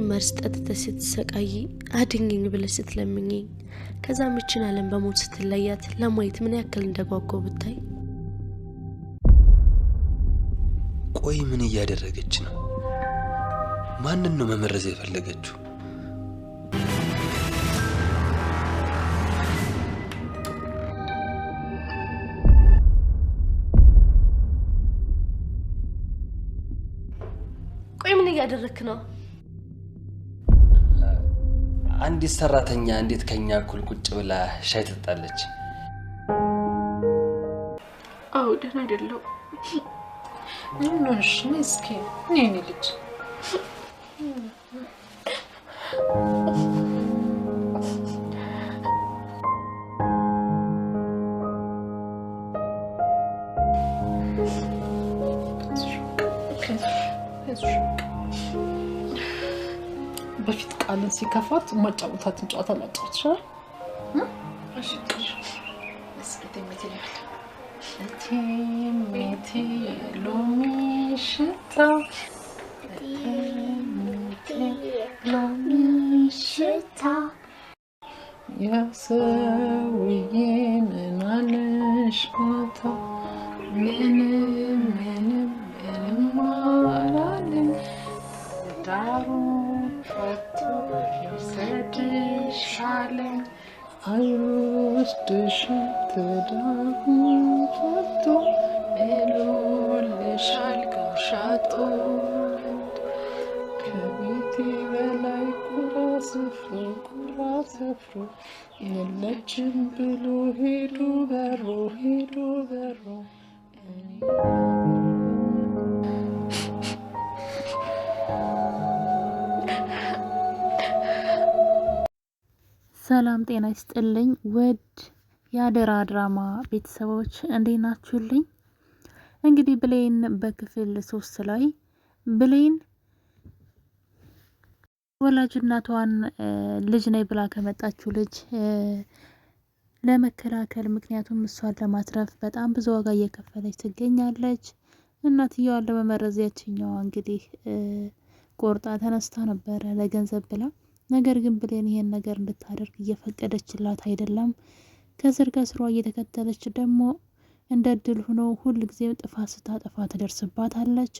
መርዝ ጠጥተሽ ስትሰቃይ አድኝኝ ብለሽ ስትለምኚኝ ከዛ ምችን ዓለም በሞት ስትለያት ለማየት ምን ያክል እንደጓጓው ብታይ። ቆይ ምን እያደረገች ነው? ማንን ነው መመረዝ የፈለገችው? ቆይ ምን እያደረክ ነው? አንዲት ሰራተኛ እንዴት ከኛ እኩል ቁጭ ብላ ሻይ ትጠጣለች? አዎ ደህና አይደለም። ምንሽ ምስኪን ነኝ ልጅ። በፊት ቃልን ሲከፋት ማጫወታትን ጨዋታ ማጫወት ይችላል። እሺ እስኪ ሜቴ ሎሚ ሽታ ሎሚ ሽታ ያሰውዬ ምናለሽ ማታ ምንም አላለም ዳሩ ፈቶ ይሰድሻለኝ አይወስድሽም ትዳሩ ፈቶ ብሎልሻል ጋሻጦ ከቤቴ በላይ ኩራ ስፍሮ የለችም ብሎ ሄዱ በሮ ሰላም ጤና ይስጥልኝ ውድ የአደራ ድራማ ቤተሰቦች እንዴት ናችሁልኝ? እንግዲህ ብሌን በክፍል 3 ላይ ብሌን ወላጅ እናቷን ልጅ ነይ ብላ ከመጣችው ልጅ ለመከላከል ምክንያቱም እሷን ለማትረፍ በጣም ብዙ ዋጋ እየከፈለች ትገኛለች። እናትየዋን ለመመረዝ ያችኛዋ እንግዲህ ቆርጣ ተነስታ ነበረ ለገንዘብ ብላ። ነገር ግን ብሌን ይሄን ነገር እንድታደርግ እየፈቀደችላት አይደለም። ከስር ከስሯ እየተከተለች ደግሞ እንደ እድል ሆኖ ሁል ጊዜም ጥፋት ስታጠፋ ትደርስባታለች።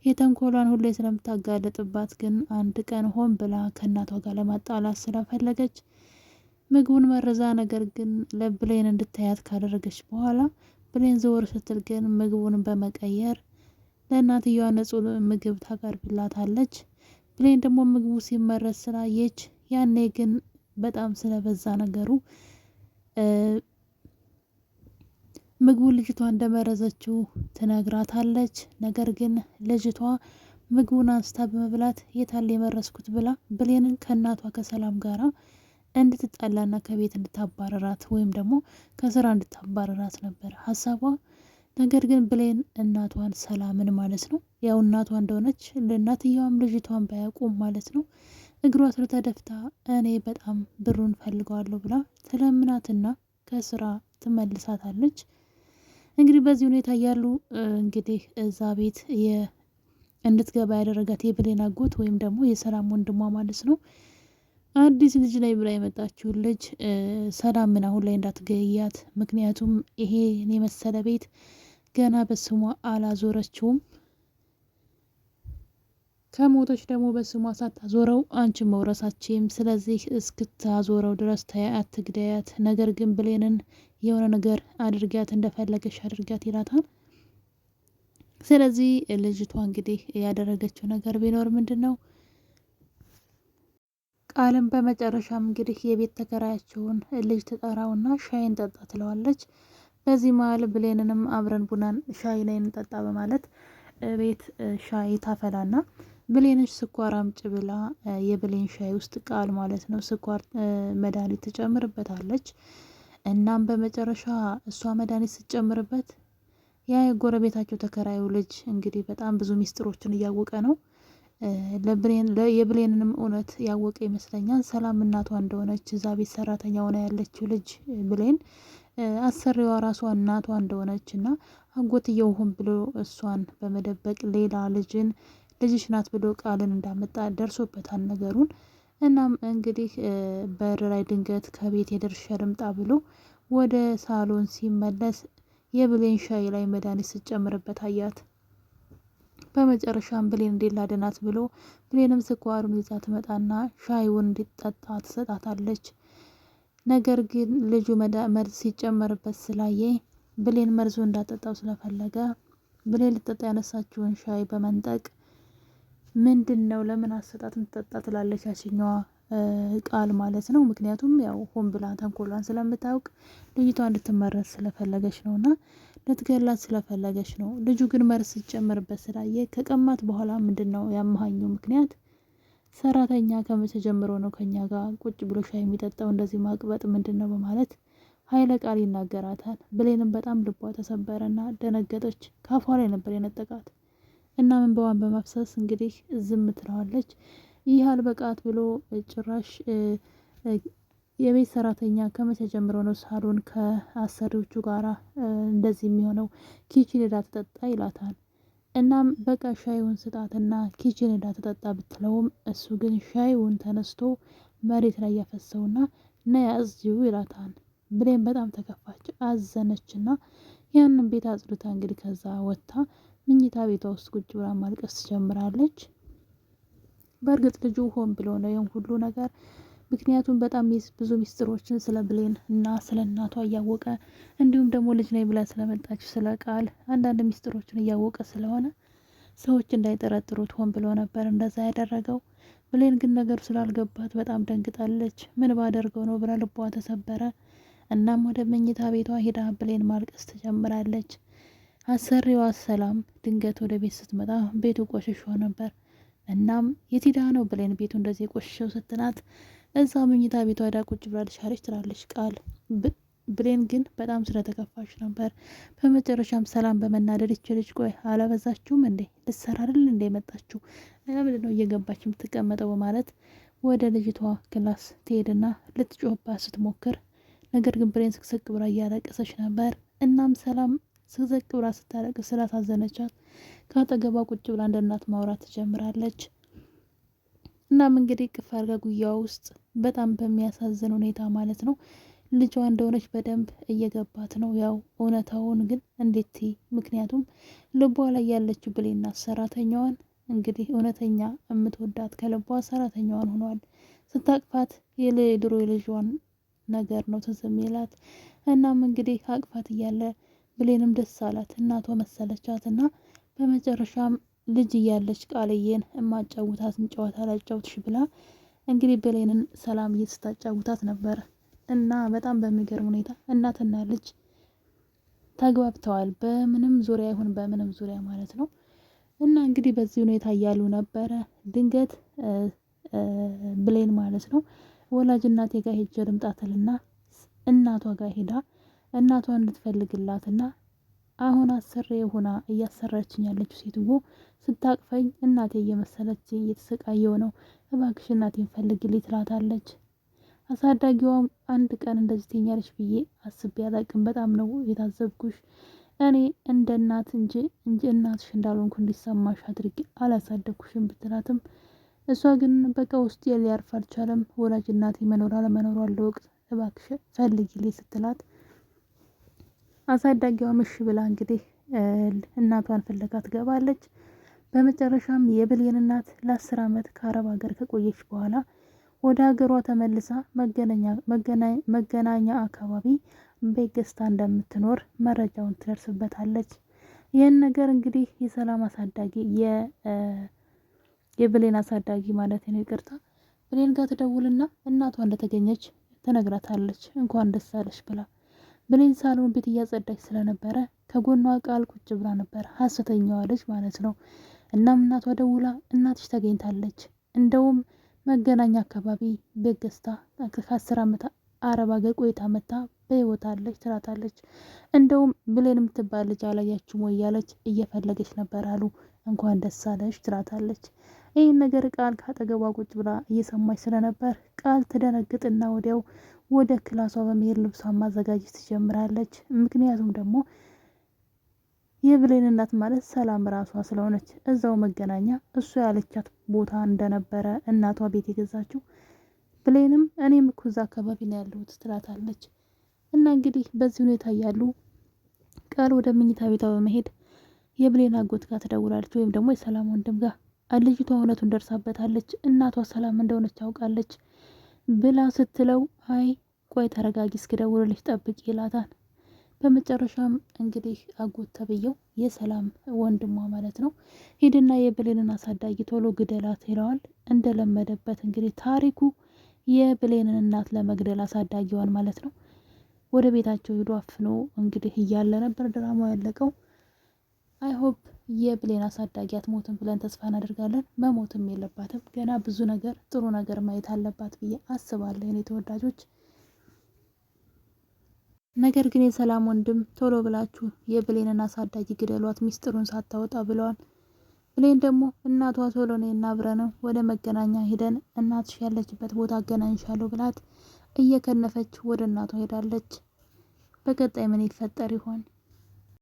የተንኮሏን ሁሌ ስለምታጋለጥባት ግን አንድ ቀን ሆን ብላ ከእናቷ ጋር ለማጣላት ስለፈለገች ምግቡን መርዛ ነገር ግን ለብሌን እንድታያት ካደረገች በኋላ ብሌን ዘወር ስትል ግን ምግቡን በመቀየር ለእናትየዋ ንጹህ ምግብ ታቀርብላታለች። ብሌን ደግሞ ምግቡ ሲመረዝ ስላየች ያኔ ግን በጣም ስለበዛ ነገሩ ምግቡ ልጅቷ እንደመረዘችው ትነግራታለች። ነገር ግን ልጅቷ ምግቡን አንስታ በመብላት የታለ የመረዝኩት ብላ ብሌንን ከእናቷ ከሰላም ጋራ እንድትጣላና ከቤት እንድታባረራት ወይም ደግሞ ከስራ እንድታባረራት ነበር ሀሳቧ። ነገር ግን ብሌን እናቷን ሰላምን ማለት ነው ያው እናቷ እንደሆነች ለእናትየዋም ልጅቷን ባያውቁም ማለት ነው እግሯ ስር ተደፍታ እኔ በጣም ብሩን ፈልገዋለሁ ብላ ትለምናትና ከስራ ትመልሳታለች። እንግዲህ በዚህ ሁኔታ ያሉ እንግዲህ እዛ ቤት እንድትገባ ያደረጋት የብሌን አጎት ወይም ደግሞ የሰላም ወንድሟ ማለት ነው አዲስ ልጅ ላይ ብላ የመጣችው ልጅ ሰላምን አሁን ላይ እንዳትገያት፣ ምክንያቱም ይሄ የመሰለ ቤት ገና በስሟ አላዞረችውም። ከሞቶች ደግሞ በስሟ ሳታዞረው አንቺ መውረሳችም፣ ስለዚህ እስክታዞረው ድረስ አትግደያት፣ ነገር ግን ብሌንን የሆነ ነገር አድርጊያት፣ እንደፈለገሽ አድርጊያት ይላታል። ስለዚህ ልጅቷ እንግዲህ ያደረገችው ነገር ቢኖር ምንድነው ቃልም በመጨረሻም እንግዲህ የቤት ተከራያቸውን ልጅ ትጠራውና ሻይን ጠጣ ትለዋለች። በዚህ መሀል ብሌንንም አብረን ቡናን ሻይ ላይ እንጠጣ በማለት ቤት ሻይ ታፈላና ብሌንሽ ስኳር አምጪ ብላ የብሌን ሻይ ውስጥ ቃል ማለት ነው ስኳር መድኃኒት ትጨምርበታለች። እናም በመጨረሻ እሷ መድኃኒት ስትጨምርበት ያ የጎረቤታቸው ተከራዩ ልጅ እንግዲህ በጣም ብዙ ሚስጥሮችን እያወቀ ነው። የብሌንንም እውነት ያወቀ ይመስለኛል። ሰላም እናቷ እንደሆነች እዛ ቤት ሰራተኛ ሆና ያለችው ልጅ ብሌን አሰሪዋ ራሷ እናቷ እንደሆነች እና አጎትየው ሆን ብሎ እሷን በመደበቅ ሌላ ልጅን ልጅሽ ናት ብሎ ቃልን እንዳመጣ ደርሶበታል ነገሩን። እናም እንግዲህ በር ላይ ድንገት ከቤት የደርሻ ልምጣ ብሎ ወደ ሳሎን ሲመለስ የብሌን ሻይ ላይ መድኃኒት ስጨምርበት አያት። በመጨረሻም ብሌን እንዴት ላድናት ብሎ ብሌንም ስኳሩን ይዛ ትመጣና ሻይውን እንዲጠጣ ትሰጣታለች። ነገር ግን ልጁ መርዝ ሲጨመርበት ስላየ ብሌን መርዙ እንዳጠጣው ስለፈለገ ብሌን ልጠጣ ያነሳችውን ሻይ በመንጠቅ ምንድን ነው ለምን አሰጣት ምትጠጣ ትላለች ያችኛዋ ቃል ማለት ነው። ምክንያቱም ያው ሆን ብላ ተንኮሏን ስለምታውቅ ልጅቷ እንድትመረዝ ስለፈለገች ነው እና ልትገላት ስለፈለገች ነው። ልጁ ግን መርዝ ሲጨመርበት ስላየ ከቀማት በኋላ ምንድን ነው ያመሃኘው ምክንያት ሰራተኛ ከመቼ ጀምሮ ነው ከኛ ጋር ቁጭ ብሎ ሻይ የሚጠጣው እንደዚህ ማቅበጥ ምንድን ነው በማለት ኃይለ ቃል ይናገራታል። ብሌንም በጣም ልቧ ተሰበረና ደነገጠች። ካፏ ላይ ነበር የነጠቃት እና እንባዋን በማፍሰስ እንግዲህ ዝም ትለዋለች። ይህ አልበቃት ብሎ ጭራሽ የቤት ሰራተኛ ከመቼ ጀምሮ ነው ሳሎን ከአሰሪዎቹ ጋራ እንደዚህ የሚሆነው ኪችን ሄዳ ትጠጣ ይላታል። እናም በቃ ሻይውን ስጣትና ኪችን ሄዳ ትጠጣ ብትለውም እሱ ግን ሻይውን ተነስቶ መሬት ላይ ያፈሰውና ነይ አጽጂው ይላታል። ብሌን በጣም ተከፋች፣ አዘነችና ያንን ቤት አጽድታ እንግዲህ ከዛ ወጥታ ምኝታ ቤቷ ውስጥ ቁጭ ብላ ማልቀስ ትጀምራለች። በእርግጥ ልጁ ሆን ብሎ ነው ይሄን ሁሉ ነገር ምክንያቱም በጣም ብዙ ሚስጥሮችን ስለ ብሌን እና ስለ እናቷ እያወቀ እንዲሁም ደግሞ ልጅ ነኝ ብላ ስለመጣች ስለ ቃል አንዳንድ ሚስጥሮችን እያወቀ ስለሆነ ሰዎች እንዳይጠረጥሩት ሆን ብሎ ነበር እንደዛ ያደረገው። ብሌን ግን ነገሩ ስላልገባት በጣም ደንግጣለች። ምን ባደርገው ነው ብላ ልቧ ተሰበረ። እናም ወደ መኝታ ቤቷ ሄዳ ብሌን ማልቀስ ትጀምራለች። አሰሪዋ ሰላም ድንገት ወደ ቤት ስትመጣ ቤቱ ቆሽሾ ነበር። እናም የቲዳ ነው ብሌን ቤቱ እንደዚህ ቆሽሾው ስትናት እዛ መኝታ ቤቷ ሄዳ ቁጭ ብላለች አለች ትላለች ቃል። ብሌን ግን በጣም ስለተከፋች ነበር። በመጨረሻም ሰላም በመናደድ ይችልች ቆይ አላበዛችሁም እንዴ ልትሰራ አይደል እንዴ መጣችሁ ለምንድን ነው እየገባች የምትቀመጠው በማለት ወደ ልጅቷ ክላስ ትሄድና ልትጮህባት ስትሞክር ነገር ግን ብሌን ስቅስቅ ብላ እያለቀሰች ነበር። እናም ሰላም ስቅስቅ ብላ ስታለቅስ ስላሳዘነቻት ከአጠገቧ ቁጭ ብላ እንደ እናት ማውራት ትጀምራለች። እናም እንግዲህ ቅፍ አድርጋ ጉያዋ ውስጥ በጣም በሚያሳዝን ሁኔታ ማለት ነው ልጇ እንደሆነች በደንብ እየገባት ነው። ያው እውነታውን ግን እንዴት ምክንያቱም ልቧ ላይ ያለችው ብሌን ሰራተኛዋን እንግዲህ እውነተኛ የምትወዳት ከልቧ ሰራተኛዋን ሆኗል። ስታቅፋት የድሮ የልጇን ነገር ነው ትዝ የሚላት። እናም እንግዲህ አቅፋት እያለ ብሌንም ደስ አላት እናቷ መሰለቻት እና በመጨረሻም ልጅ እያለች ቃልዬን እማጫውታትን ጨዋታ ላጫውትሽ ብላ እንግዲህ ብሌንን ሰላም እየስታጫውታት ነበር እና በጣም በሚገርም ሁኔታ እናትና ልጅ ተግባብተዋል። በምንም ዙሪያ ይሁን በምንም ዙሪያ ማለት ነው። እና እንግዲህ በዚህ ሁኔታ እያሉ ነበረ ድንገት ብሌን ማለት ነው ወላጅ እናቴ ጋር ሄጄ ልምጣትልና እናቷ ጋር ሄዳ እናቷን እንድትፈልግላትና አሁን አሰሬ ሆና እያሰራችኝ ያለችው ሴትዮ ስታቅፈኝ እናቴ እየመሰለች እየተሰቃየው ነው እባክሽ እናቴን ፈልግልኝ ትላታለች። አሳዳጊዋም አንድ ቀን እንደዚህ ትኛለች ብዬ አስቤ አላቅም በጣም ነው የታዘብኩሽ እኔ እንደ እናት እንጂ እናትሽ እንዳልሆንኩ እንዲሰማሽ አድርጌ አላሳደግኩሽም ብትላትም እሷ ግን በቃ ውስጥ ሊያርፍ አልቻለም። ወላጅ እናቴ መኖር አለመኖሯ ለወቅት እባክሽ ፈልጊልኝ ስትላት አሳዳጊዋ ምሽ ብላ እንግዲህ እናቷን ፍለጋ ትገባለች። በመጨረሻም የብሌን እናት ለ10 ዓመት ከአረብ ሀገር ከቆየች በኋላ ወደ ሀገሯ ተመልሳ መገናኛ አካባቢ ቤት ገዝታ እንደምትኖር መረጃውን ትደርስበታለች። ይህን ነገር እንግዲህ የሰላም አሳዳጊ የብሌን አሳዳጊ ማለት ነው ይቅርታ ብሌን ጋር ትደውልና እናቷ እንደተገኘች ትነግራታለች እንኳን ደስ አለሽ ብላ። ብሌን ሳሎን ቤት እያጸዳች ስለነበረ ከጎኗ ቃል ቁጭ ብላ ነበር ሀሰተኛዋ ልጅ ማለት ነው። እናም እናቷ ደውላ እናትሽ ተገኝታለች እንደውም መገናኛ አካባቢ ቤት ገዝታ ከ10 ዓመት አረብ ሀገር ቆይታ መታ በህይወት አለች ትላታለች። እንደውም ብሌን የምትባል ልጅ አላያችሁም ወይ ያለች እየፈለገች ነበር አሉ እንኳን ደስ አለሽ ትላታለች። ይህን ነገር ቃል ካጠገቧ ቁጭ ብላ እየሰማች ስለነበር ቃል ትደነግጥና ወዲያው ወደ ክላሷ በመሄድ ልብሷን ማዘጋጀት ትጀምራለች። ምክንያቱም ደግሞ የብሌን እናት ማለት ሰላም ራሷ ስለሆነች እዛው መገናኛ እሷ ያለቻት ቦታ እንደነበረ እናቷ ቤት የገዛችው ብሌንም እኔም እኮ እዛ አካባቢ ነው ያለሁት ትላታለች። እና እንግዲህ በዚህ ሁኔታ እያሉ ቃል ወደ መኝታ ቤቷ በመሄድ የብሌን አጎት ጋር ትደውላለች፣ ወይም ደግሞ የሰላም ወንድም ጋር። ልጅቷ እውነቱን ደርሳበታለች፣ እናቷ ሰላም እንደሆነች ታውቃለች ብላ ስትለው አይ ቆይ ተረጋጊ እስክደውልልሽ ጠብቂ ይላታል። በመጨረሻም እንግዲህ አጎት ተብየው የሰላም ወንድሟ ማለት ነው ሂድና የብሌንን አሳዳጊ ቶሎ ግደላት ይለዋል። እንደለመደበት እንግዲህ ታሪኩ የብሌንን እናት ለመግደል አሳዳጊዋን ማለት ነው ወደ ቤታቸው ሄዶ አፍኖ እንግዲህ እያለ ነበር ድራማው ያለቀው። አይሆፕ የብሌን አሳዳጊ አትሞትም ብለን ተስፋ እናደርጋለን። መሞትም የለባትም ገና ብዙ ነገር ጥሩ ነገር ማየት አለባት ብዬ አስባለሁ የኔ ተወዳጆች። ነገር ግን የሰላም ወንድም ቶሎ ብላችሁ የብሌንን አሳዳጊ ግደሏት ሚስጥሩን ሳታወጣ ብለዋል። ብሌን ደግሞ እናቷ ቶሎ ነይና አብረን ወደ መገናኛ ሄደን እናትሽ ያለችበት ቦታ አገናኝሻለሁ ብላት እየከነፈች ወደ እናቷ ሄዳለች። በቀጣይ ምን ይፈጠር ይሆን?